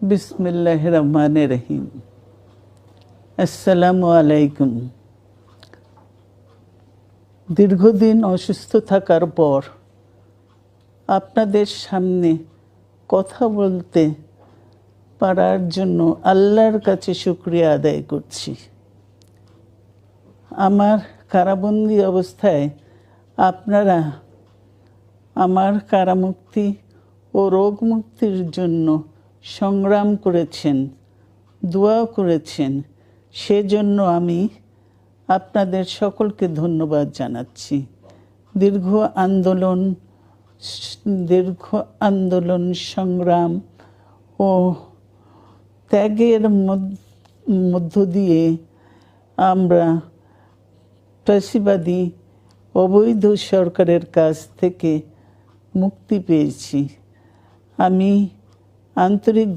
বিসমিল্লাহির রহমানির রহিম। আসসালামু আলাইকুম। দীর্ঘদিন অসুস্থ থাকার পর আপনাদের সামনে কথা বলতে পারার জন্য আল্লাহর কাছে শুকরিয়া আদায় করছি। আমার কারাবন্দী অবস্থায় আপনারা আমার কারামুক্তি ও রোগ মুক্তির জন্য সংগ্রাম করেছেন, দোয়া করেছেন। সেজন্য আমি আপনাদের সকলকে ধন্যবাদ জানাচ্ছি। দীর্ঘ আন্দোলন সংগ্রাম ও ত্যাগের মধ্য দিয়ে আমরা ফ্যাসিবাদী অবৈধ সরকারের কাছ থেকে মুক্তি পেয়েছি। আমি আন্তরিক